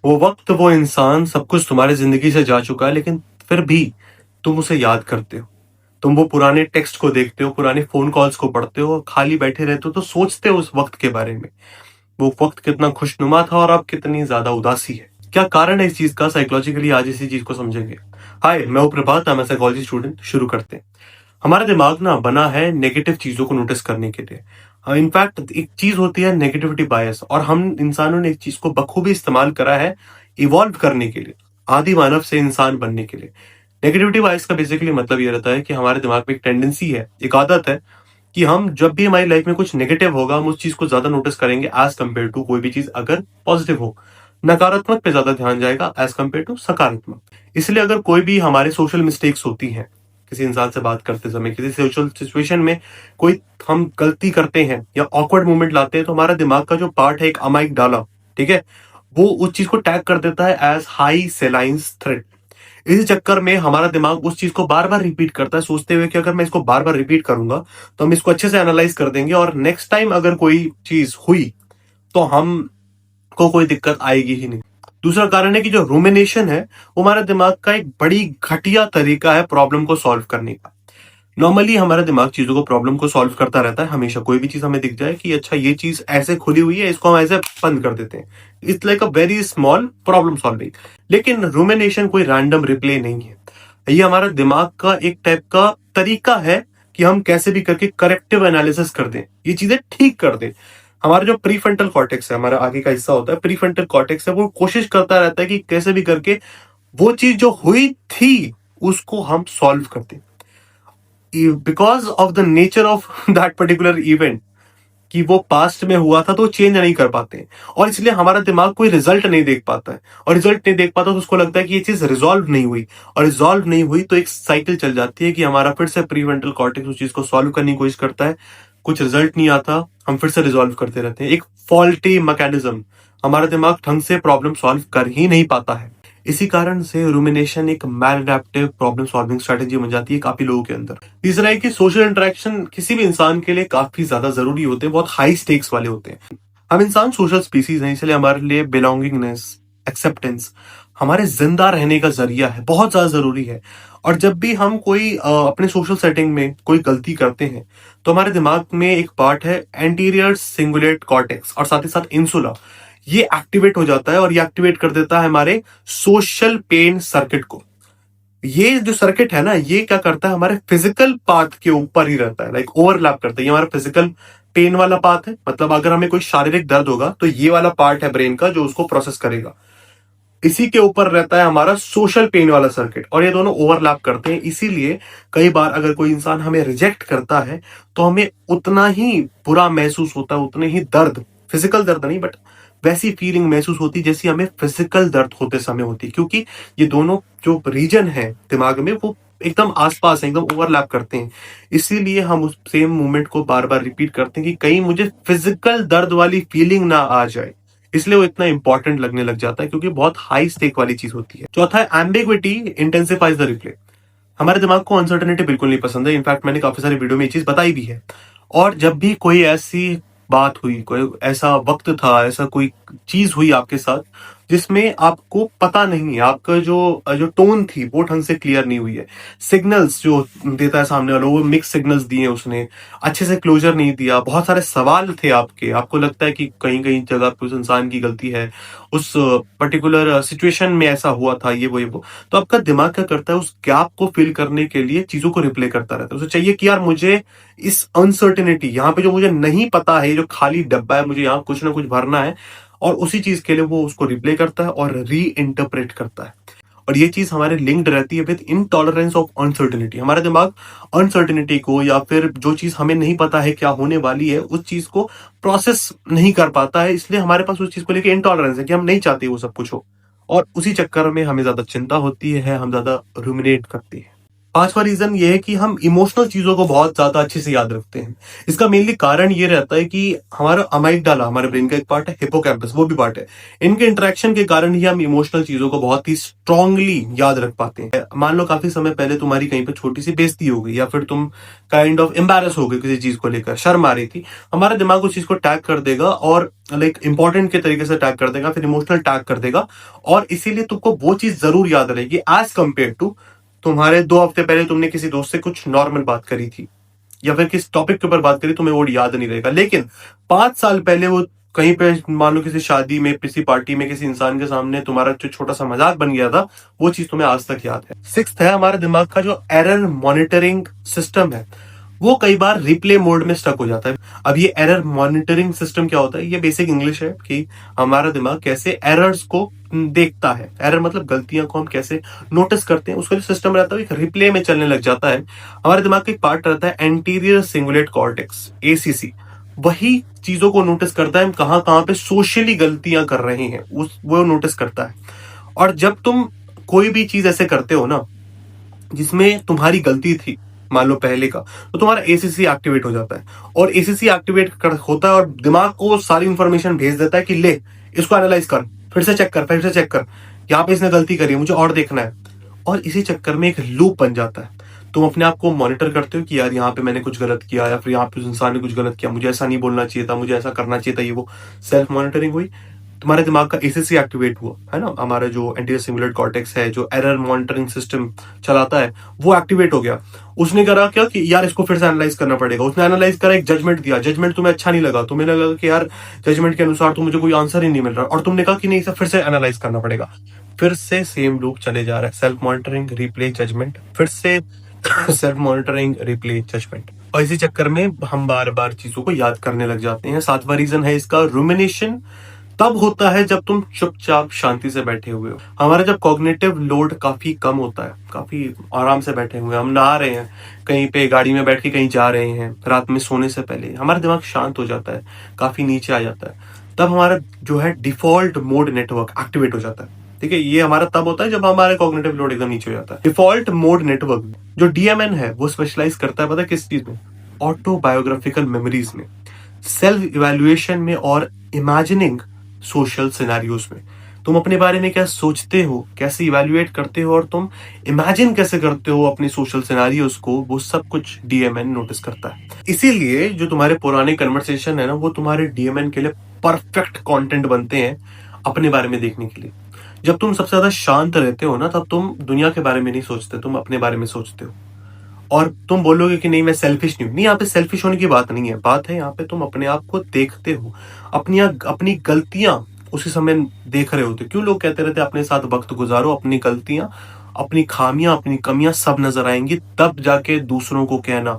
वो वक्त, वो इंसान, सब कुछ तुम्हारी जिंदगी से जा चुका है, लेकिन फिर भी तुम उसे याद करते हो। तुम वो पुराने टेक्स्ट को देखते हो, पुराने फोन कॉल्स को पढ़ते हो, खाली बैठे रहते हो तो सोचते हो उस वक्त के बारे में। वो वक्त कितना खुशनुमा था और अब कितनी ज्यादा उदासी है। क्या कारण है इस चीज का? साइकोलॉजिकली आज इसी चीज को समझेंगे। हाय, मैं हूं प्रभात, मैं साइकोलॉजी स्टूडेंट। शुरू करते हैं। हमारा दिमाग ना बना है नेगेटिव चीजों को नोटिस करने के लिए। इनफैक्ट एक चीज होती है नेगेटिविटी बायस, और हम इंसानों ने इस चीज को बखूबी इस्तेमाल करा है इवॉल्व करने के लिए, आदि मानव से इंसान बनने के लिए। नेगेटिविटी बायस का बेसिकली मतलब ये रहता है कि हमारे दिमाग में एक टेंडेंसी है, एक आदत है कि हम जब भी हमारी लाइफ में कुछ नेगेटिव होगा, हम उस चीज को ज्यादा नोटिस करेंगे एज कम्पेयर टू कोई भी चीज अगर पॉजिटिव हो। नकारात्मक पे ज्यादा ध्यान जाएगा एज कम्पेयर टू सकारात्मक। इसलिए अगर कोई भी हमारे सोशल मिस्टेक्स होती हैं, किसी इंसान से बात करते समय, किसी सोशल सिचुएशन में कोई हम गलती करते हैं या ऑकवर्ड मोमेंट लाते हैं, तो हमारा दिमाग का जो पार्ट है, एक अमाइक डाला, ठीक है, वो उस चीज को टैग कर देता है एज हाई सेलाइंस थ्रेट। इसी चक्कर में हमारा दिमाग उस चीज को बार बार रिपीट करता है, सोचते हुए कि अगर मैं इसको बार बार रिपीट करूंगा तो हम इसको अच्छे से एनालाइज कर देंगे और नेक्स्ट टाइम अगर कोई चीज हुई तो हम को कोई दिक्कत आएगी ही नहीं। दूसरा कारण है कि जो रूमिनेशन है, वो हमारे दिमाग का एक बड़ी घटिया तरीका है प्रॉब्लम को सॉल्व करने का। नॉर्मली हमारा दिमाग चीजों को, प्रॉब्लम को सॉल्व करता रहता है हमेशा। कोई भी चीज हमें दिख जाए कि अच्छा ये चीज ऐसे खुली हुई है, इसको हम ऐसे बंद कर देते हैं। It's like a very small problem solving. लेकिन रूमिनेशन कोई रैंडम रिप्ले नहीं है। ये हमारा दिमाग का एक टाइप का तरीका है कि हम कैसे भी करके करेक्टिव एनालिसिस कर दें, ये चीजें ठीक कर दें। हमारा जो प्रीफ्रंटल कॉर्टेक्स है, हमारा आगे का हिस्सा होता है, प्रीफ्रंटल कॉर्टेक्स है, वो कोशिश करता रहता है कि कैसे भी करके वो चीज जो हुई थी उसको हम सॉल्व कर दें, because of the nature of that particular event, कि वो पास्ट में हुआ था तो चेंज नहीं कर पाते हैं। और इसलिए हमारा दिमाग कोई रिजल्ट नहीं देख पाता है, और रिजल्ट नहीं देख पाता तो उसको लगता है कि ये चीज रिजॉल्व नहीं हुई, और रिजॉल्व नहीं हुई तो एक साइकिल चल जाती है कि हमारा फिर से प्रीफ्रंटल कॉर्टेक्स उस चीज को सॉल्व करने की कोशिश करता है। कुछ रिजल्ट नहीं आता, हम फिर से रिजॉल्व करते रहते हैं। एक फॉल्टी मैकेनिज्म, हमारा दिमाग ढंग से प्रॉब्लम सॉल्व कर ही नहीं पाता है। इसी कारण से रूमिनेशन एक मैलअडैप्टिव प्रॉब्लम सॉल्विंग स्ट्रेटेजी बन जाती है काफी लोगों के अंदर। तीसरा है कि सोशल इंटरेक्शन किसी भी इंसान के लिए काफी ज्यादा जरूरी होते हैं, बहुत हाई स्टेक्स वाले होते हैं। हम इंसान सोशल स्पीसीज हैं, इसलिए हमारे लिए बिलोंगिंगनेस, एक्सेप्टेंस हमारे जिंदा रहने का जरिया है, बहुत ज्यादा जरूरी है। और जब भी हम कोई अपने सोशल सेटिंग में कोई गलती करते हैं, तो हमारे दिमाग में एक पार्ट है एंटीरियर सिंगुलेट कॉर्टेक्स, और साथ ही साथ इंसुला, ये एक्टिवेट हो जाता है और ये एक्टिवेट कर देता है हमारे सोशल पेन सर्किट को। ये जो सर्किट है ना, ये क्या करता है, हमारे फिजिकल पाथ के ऊपर ही रहता है, लाइक ओवरलैप करता है। ये हमारा फिजिकल पेन वाला पाथ है, मतलब अगर हमें कोई शारीरिक दर्द होगा तो ये वाला पार्ट है ब्रेन का जो उसको प्रोसेस करेगा। इसी के ऊपर रहता है हमारा सोशल पेन वाला सर्किट, और ये दोनों ओवरलैप करते हैं। इसीलिए कई बार अगर कोई इंसान हमें रिजेक्ट करता है तो हमें उतना ही बुरा महसूस होता है, उतने ही दर्द, फिजिकल दर्द नहीं बट वैसी फीलिंग महसूस होती है जैसी हमें फिजिकल दर्द होते समय होती है, क्योंकि ये दोनों जो रीजन है दिमाग में वो एकदम आसपास है, एकदम ओवरलैप करते हैं। इसीलिए हम उस सेम मूवमेंट को बार बार रिपीट करते हैं कि कहीं मुझे फिजिकल दर्द वाली फीलिंग ना आ जाए। इसलिए वो इतना इंपॉर्टेंट लगने लग जाता है, क्योंकि बहुत हाई स्टेक वाली चीज होती है। चौथा है एम्बिग्विटी इंटेंसिफाइज द रिप्ले। हमारे दिमाग को अनसर्टेनिटी बिल्कुल नहीं पसंद है, इनफैक्ट मैंने काफी सारी वीडियो में ये चीज बताई भी है। और जब भी कोई ऐसी बात हुई, कोई ऐसा वक्त था, ऐसा कोई चीज हुई आपके साथ जिसमें आपको पता नहीं है, आपका जो जो टोन थी वो ढंग से क्लियर नहीं हुई है, सिग्नल्स जो देता है सामने वाला वो मिक्स सिग्नल्स दिए उसने, अच्छे से क्लोजर नहीं दिया, बहुत सारे सवाल थे आपके, आपको लगता है कि कहीं कहीं जगह पे उस इंसान की गलती है, उस पर्टिकुलर सिचुएशन में ऐसा हुआ था, ये वो, तो आपका दिमाग क्या करता है, उस गैप को फिल करने के लिए चीजों को रिप्ले करता रहता है। उसे चाहिए कि यार मुझे इस अनसर्टेनिटी, यहाँ पे जो मुझे नहीं पता है, जो खाली डब्बा है, मुझे यहाँ कुछ ना कुछ भरना है, और उसी चीज के लिए वो उसको रिप्ले करता है और री इंटरप्रेट करता है। और ये चीज हमारे लिंक्ड रहती है विद इनटॉलरेंस ऑफ अनसर्टेनिटी। हमारा दिमाग अनसर्टेनिटी को, या फिर जो चीज हमें नहीं पता है क्या होने वाली है, उस चीज को प्रोसेस नहीं कर पाता है। इसलिए हमारे पास उस चीज को लेकर इनटॉलरेंस है कि हम नहीं चाहते वो सब कुछ हो, और उसी चक्कर में हमें ज्यादा चिंता होती है, हम ज्यादा रूमिनेट करते हैं। पांचवा रीजन ये है कि हम इमोशनल चीजों को बहुत ज्यादा अच्छे से याद रखते हैं। इसका मेनली कारण ये रहता है कि हमारा अमाइगडाला, हमारे ब्रेन का एक पार्ट है, हिपोकैम्पस वो भी पार्ट है, इनके इंटरेक्शन के कारण ही हम इमोशनल चीजों को बहुत ही स्ट्रांगली याद रख पाते हैं। मान लो काफी समय पहले तुम्हारी कहीं पे छोटी सी बेइज्जती हो गई, या फिर तुम काइंड ऑफ एम्बैरस हो गए किसी चीज को लेकर, शर्म आ रही थी, हमारा दिमाग उस चीज को टैग कर देगा और लाइक इंपॉर्टेंट के तरीके से टैग कर देगा, फिर इमोशनल टैग कर देगा, और इसीलिए तुमको वो चीज जरूर याद रहेगी एज कंपेयर टू तुम्हारे 2 हफ्ते पहले तुमने किसी दोस्त से कुछ नॉर्मल बात करी थी, या फिर किस टॉपिक के ऊपर बात करी, तुम्हें वो याद नहीं रहेगा। लेकिन 5 साल पहले वो कहीं पे मान लो किसी शादी में, किसी पार्टी में, किसी इंसान के सामने तुम्हारा जो छोटा सा मजाक बन गया था, वो चीज तुम्हें आज तक याद है। सिक्स्थ है, हमारे दिमाग का जो एरर मॉनिटरिंग सिस्टम है वो कई बार रिप्ले मोड में स्टक हो जाता है। अब ये एरर मॉनिटरिंग सिस्टम क्या होता है, ये बेसिक इंग्लिश है कि हमारा दिमाग कैसे एरर्स को देखता है। एरर मतलब गलतियां को हम कैसे नोटिस करते हैं, उसका जो सिस्टम रहता है एक रिप्ले में चलने लग जाता है। हमारे दिमाग का एक पार्ट रहता है एंटीरियर सिंगुलेट कॉर्टेक्स, एसीसी, वही चीजों को नोटिस करता है हम कहां कहां पे सोशली गलतियां कर रहे हैं, उस वो नोटिस करता है। और जब तुम कोई भी चीज ऐसे करते हो ना जिसमें तुम्हारी गलती थी, मान लो पहले का, तो तुम्हारा एसीसी एक्टिवेट हो जाता है, और एसीसी एक्टिवेट होता है और दिमाग को सारी इंफॉर्मेशन भेज देता है कि ले इसको एनालाइज कर, फिर से चेक कर, फिर से चेक कर, यहाँ पे इसने गलती करी है, मुझे और देखना है। और इसी चक्कर में एक लूप बन जाता है। तुम अपने आप को मॉनिटर करते हो कि यार यहाँ पे मैंने कुछ गलत किया, या फिर यहाँ पे उस इंसान ने कुछ गलत किया, मुझे ऐसा नहीं बोलना चाहिए था, मुझे ऐसा करना चाहिए था, ये वो सेल्फ मॉनिटरिंग हुई। तुम्हारे दिमाग का एसीसी एक्टिवेट हुआ है ना, हमारा जो एंटीरियर सिंगुलेट कॉर्टेक्स है जो एरर मॉनिटरिंग सिस्टम चलाता है, वो एक्टिवेट हो गया। उसने करा क्या कि यार इसको फिर से एनालाइज करना पड़ेगा। उसने एनालाइज करा, एक जजमेंट दिया, जजमेंट तुम्हें अच्छा नहीं लगा, तुम्हें लगा कि यार जजमेंट के अनुसार तो मुझे कोई आंसर ही नहीं मिल रहा, और तुमने कहा कि नहीं इसे फिर से एनालाइज करना पड़ेगा। फिर से सेम लूप चले जा रहा है, सेल्फ मॉनिटरिंग, रिप्ले, जजमेंट, फिर से सेल्फ मॉनिटरिंग, रिप्ले, जजमेंट, और इसी चक्कर में हम बार बार चीजों को याद करने लग जाते हैं। सातवां रीजन है इसका रुमिनेशन। तब होता है जब तुम चुपचाप शांति से बैठे हुए हो। हमारा जब कॉग्निटिव लोड काफी कम होता है, काफी आराम से बैठे हुए हैं, हम नहा रहे हैं, कहीं पे गाड़ी में बैठ के कहीं जा रहे हैं, रात में सोने से पहले हमारा दिमाग शांत हो जाता है, काफी नीचे आ जाता है, तब हमारा जो है डिफॉल्ट मोड नेटवर्क एक्टिवेट हो जाता है। ठीक है, ये हमारा तब होता है जब हमारा कॉग्निटिव लोड एकदम नीचे हो जाता है। डिफॉल्ट मोड नेटवर्क जो डीएमएन है वो स्पेशलाइज करता है, पता है किस चीज में? ऑटोबायोग्राफिकल मेमोरीज में, सेल्फ इवैल्यूएशन में, और इमेजिनिंग सोशल सिनेरियोज में। तुम अपने बारे में क्या सोचते हो, कैसे इवैल्यूएट करते हो, और तुम इमेजिन कैसे करते हो अपने सोशल सिनेरियोज को, वो सब कुछ डीएमएन नोटिस करता है। इसीलिए जो तुम्हारे पुराने कन्वर्सेशन है ना, वो तुम्हारे डीएमएन के लिए परफेक्ट कंटेंट बनते हैं अपने बारे में देखने के लिए। जब तुम सबसे ज्यादा शांत रहते हो ना, तब तुम दुनिया के बारे में नहीं सोचते, तुम अपने बारे में सोचते हो। और तुम बोलोगे कि नहीं मैं सेल्फिश नहीं हूं, नहीं, यहाँ पे सेल्फिश होने की बात नहीं है, बात है यहाँ पे तुम अपने आप को देखते हो, अपनी गलतियां उसी समय देख रहे होते। क्यों लोग कहते रहते अपने साथ वक्त गुजारो, अपनी गलतियां, अपनी खामियां, अपनी कमियां सब नजर आएंगी, तब जाके दूसरों को कहना।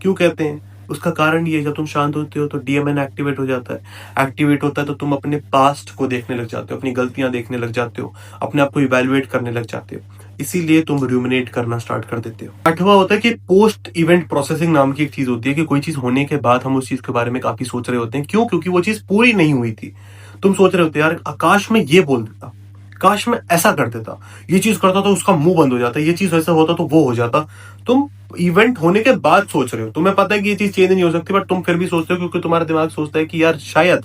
क्यों कहते हैं? उसका कारण ये है, जब तुम शांत होते हो तो डीएमएन एक्टिवेट हो जाता है। एक्टिवेट होता है तो तुम अपने पास्ट को देखने लग जाते हो, अपनी गलतियां देखने लग जाते हो, अपने आप को इवैल्यूएट करने लग जाते हो, इसीलिए तुम रूमिनेट करना स्टार्ट कर देते हो। आठवां होता है कि पोस्ट इवेंट प्रोसेसिंग नाम की एक चीज होती है, कि कोई चीज होने के बाद हम उस चीज के बारे में काफी सोच रहे होते हैं। क्यों? क्योंकि वो चीज पूरी नहीं हुई थी। तुम सोच रहे होते यार काश मैं ये बोल देता, काश मैं ऐसा कर देता, ये चीज करता तो उसका मुंह बंद हो जाता, ये चीज ऐसा होता तो वो हो जाता। तुम इवेंट होने के बाद सोच रहे हो, तुम्हें पता है कि ये चीज चेंज नहीं हो सकती, बट तुम फिर भी सोचते हो, क्योंकि तुम्हारा दिमाग सोचता है कि यार शायद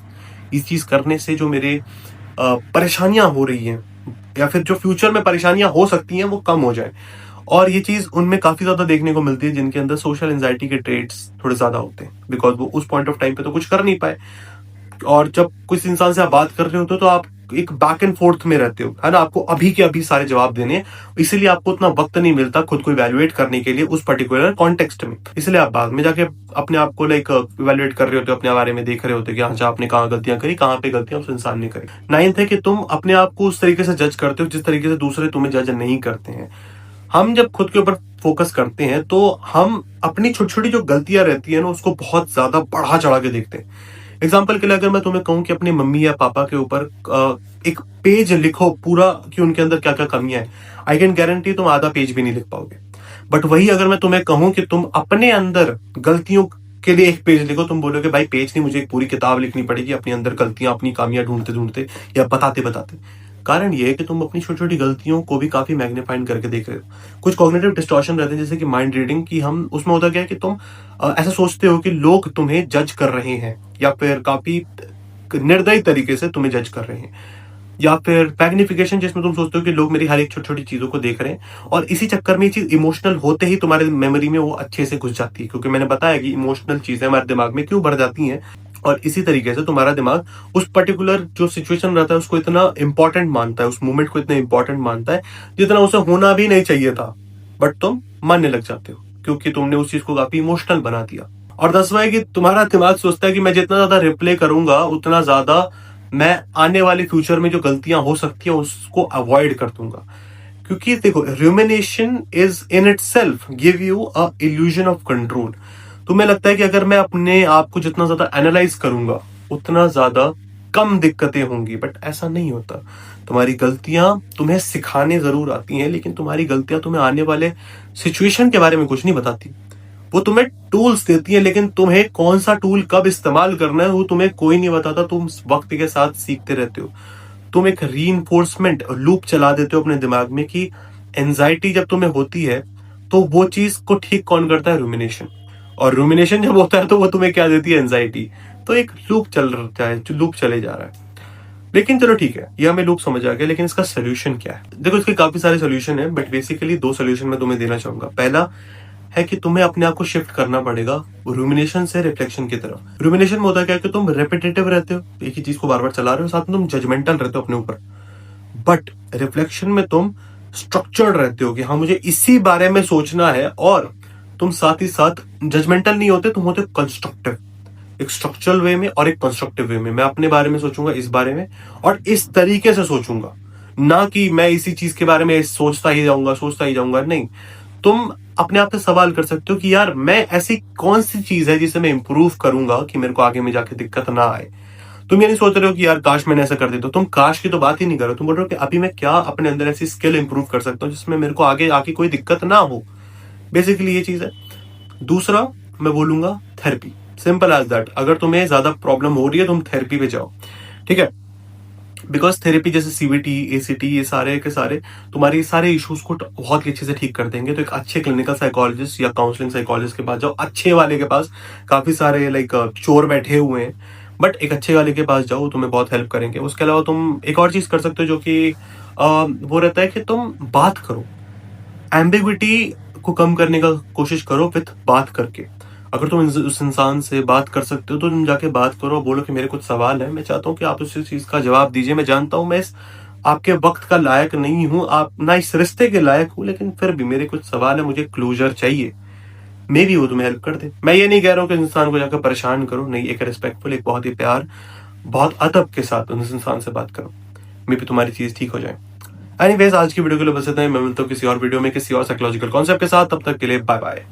इस चीज करने से जो मेरे परेशानियां हो रही हैं, या फिर जो फ्यूचर में परेशानियां हो सकती हैं, वो कम हो जाए। और ये चीज उनमें काफी ज्यादा देखने को मिलती है जिनके अंदर सोशल एंजाइटी के ट्रेड्स थोड़े ज्यादा होते हैं, बिकॉज वो उस पॉइंट ऑफ टाइम पे तो कुछ कर नहीं पाए। और जब कुछ इंसान से आप बात कर रहे होते हो तो आप एक बैक एंड फोर्थ में रहते हो, है ना, आपको अभी के अभी सारे जवाब देने हैं, इसीलिए आपको उतना वक्त नहीं मिलता खुद को इवैल्यूएट करने के लिए उस पर्टिकुलर कॉन्टेक्स्ट में। इसलिए आप बाद में जाके अपने आप को लाइक इवैल्यूएट कर रहे होते हो, अपने बारे में देख रहे होते हो कि अच्छा आपने कहाँ गलतियां करी, कहाँ पे गलतियां उस इंसान ने करी। नाइन्थ है कि तुम अपने आप को उस तरीके से जज करते हो जिस तरीके से दूसरे तुम्हें जज नहीं करते हैं। हम जब खुद के ऊपर फोकस करते हैं तो हम अपनी छोटी छोटी जो गलतियां रहती है ना, उसको बहुत ज्यादा बढ़ा चढ़ा के देखते हैं। एग्जाम्पल के लिए अगर मैं तुम्हें कहूं कि अपनी मम्मी या पापा के ऊपर एक पेज लिखो पूरा कि उनके अंदर क्या क्या कमियां है, आई कैन गारंटी तुम आधा पेज भी नहीं लिख पाओगे। बट वही अगर मैं तुम्हें कहूं कि तुम अपने अंदर गलतियों के लिए एक पेज लिखो, तुम बोलोगे भाई पेज नहीं, मुझे एक पूरी किताब लिखनी पड़ेगी अपने अंदर गलतियां, अपनी खामियां ढूंढते ढूंढते या बताते बताते। कारण ये है कि तुम अपनी छोटी छोटी गलतियों को भी काफी मैग्नीफाइंग करके देख रहे हो। कुछ कॉग्निटिव डिस्टॉर्शन रहते हैं, जैसे कि माइंड रीडिंग, कि हम उसमें होता क्या है कि तुम ऐसा सोचते हो कि लोग तुम्हें जज कर रहे हैं, या फिर काफी निर्दयी तरीके से तुम्हें जज कर रहे हैं, या फिर मैग्निफिकेशन, जिसमें तुम सोचते हो कि लोग मेरी हर एक छोटी छोटी चीजों को देख रहे हैं, और इसी चक्कर में ये चीज इमोशनल होते ही तुम्हारे मेमोरी में वो अच्छे से घुस जाती है, क्योंकि मैंने बताया कि इमोशनल चीजें हमारे दिमाग में क्यों बढ़ जाती हैं, और इसी तरीके से तुम्हारा दिमाग उस पर्टिकुलर जो सिचुएशन रहता है उसको इतना इंपॉर्टेंट मानता है, उस मोमेंट को इतना इंपॉर्टेंट मानता है जितना उसे होना भी नहीं चाहिए था, बट तुम मानने लग जाते हो क्योंकि तुमने उस चीज को काफी इमोशनल बना दिया। और 10वां है कि तुम्हारा दिमाग सोचता है कि मैं जितना ज्यादा रिप्ले करूंगा उतना ज्यादा मैं आने वाले फ्यूचर में जो गलतियां हो सकती है उसको अवॉइड कर दूंगा। क्योंकि देखो, rumination is in it self give you a illusion of control. तुम्हें लगता है कि अगर मैं अपने आप को जितना ज्यादा एनालाइज करूंगा उतना ज्यादा कम दिक्कतें होंगी, बट ऐसा नहीं होता। तुम्हारी गलतियां तुम्हें सिखाने जरूर आती हैं, लेकिन तुम्हारी गलतियां तुम्हें आने वाले सिचुएशन के बारे में कुछ नहीं बताती। वो तुम्हें टूल्स देती है, लेकिन तुम्हें कौन सा टूल कब इस्तेमाल करना है वो तुम्हें कोई नहीं बताता। तुम वक्त के साथ सीखते रहते हो। तुम एक रीइंफोर्समेंट लूप चला देते हो अपने दिमाग में कि एंजाइटी जब तुम्हें होती है तो वो चीज को ठीक कौन करता है? रूमिनेशन। और रूमिनेशन जब होता है तो वो तुम्हें क्या देती है? एंजाइटी। तो एक लूप चल रहा है, जो लूप चले जा रहा है। लेकिन चलो ठीक है, ये हमें लूप समझ आ गया, लेकिन इसका सोल्यूशन क्या है? देखो, इसके काफी सारे सोल्यूशन है, बट बेसिकली 2 सोल्यूशन मैं तुम्हें देना चाहूंगा। पहला है कि तुम्हें अपने आप को शिफ्ट करना पड़ेगा रूमिनेशन से रिफ्लेक्शन की तरफ। रूमिनेशन में होता क्या है कि तुम रेपिटेटिव रहते हो, एक ही चीज को बार बार चला रहे हो, साथ में तुम जजमेंटल रहते हो अपने ऊपर। बट रिफ्लेक्शन में तुम स्ट्रक्चर्ड रहते हो कि हाँ, मुझे इसी बारे में सोचना है, और तुम साथ ही साथ जजमेंटल नहीं होते, तुम होते कंस्ट्रक्टिव। एक स्ट्रक्चरल वे में और एक कंस्ट्रक्टिव वे में। मैं अपने बारे में सोचूंगा इस बारे में, और इस तरीके से सोचूंगा, ना कि मैं इसी चीज के बारे में सोचता ही जाऊंगा। नहीं, तुम अपने आप से सवाल कर सकते हो कि यार, मैं ऐसी कौन सी चीज है जिसे मैं इंप्रूव करूंगा कि मेरे को आगे में जाके दिक्कत ना आए। तुम ये नहीं सोच रहे हो कि यार काश मैंने ऐसा कर देता। तुम काश की तो बात ही नहीं कर रहे हो, तुम बोल रहे हो कि अभी मैं क्या अपने अंदर ऐसी स्किल इंप्रूव कर सकता हूँ जिसमें मेरे को आगे आके कोई दिक्कत ना हो। बेसिकली ये चीज है। दूसरा मैं बोलूंगा थेरेपी। Simple as that. अगर तुम्हें ज्यादा प्रॉब्लम हो रही है तुम थेरेपी पे जाओ, ठीक है? बिकॉज थेरेपी जैसे सीबीटी, एसीटी, ये सारे के सारे तुम्हारी सारे इश्यूज को बहुत ही अच्छे से ठीक कर देंगे। तो एक अच्छे क्लिनिकल साइकोलॉजिस्ट या काउंसलिंग साइकोलॉजिस्ट के पास जाओ, अच्छे वाले के पास। काफी सारे लाइक चोर बैठे हुए हैं, बट एक अच्छे वाले के पास जाओ, तुम्हें बहुत हेल्प करेंगे। उसके अलावा तुम एक और चीज कर सकते हो, जो कि वो रहता है कि तुम बात करो। एम्बिग्विटी को कम करने का कोशिश करो विथ बात करके। अगर तुम उस इंसान से बात कर सकते हो तो तुम जाके बात करो, बोलो कि मेरे कुछ सवाल है, मैं चाहता हूँ कि आप उस चीज का जवाब दीजिए। मैं जानता हूँ मैं इस आपके वक्त का लायक नहीं हूँ, आप ना इस रिश्ते के लायक हूँ, लेकिन फिर भी मेरे कुछ सवाल है, मुझे क्लोजर चाहिए। मे भी वो तुम्हें हेल्प कर दे। मैं ये नहीं कह रहा हूँ कि इंसान को जाकर परेशान करो, नहीं, एक रिस्पेक्टफुल, एक बहुत ही प्यार, बहुत अदब के साथ उस इंसान से बात करो। मे भी तुम्हारी चीज ठीक हो जाए। एनीवेज, आज की वीडियो के लिए बस इतना ही। मैं मिलता हूँ किसी और वीडियो में किसी और साइकोलॉजिकल कॉन्सेप्ट के साथ। तब तक के लिए बाय बाय।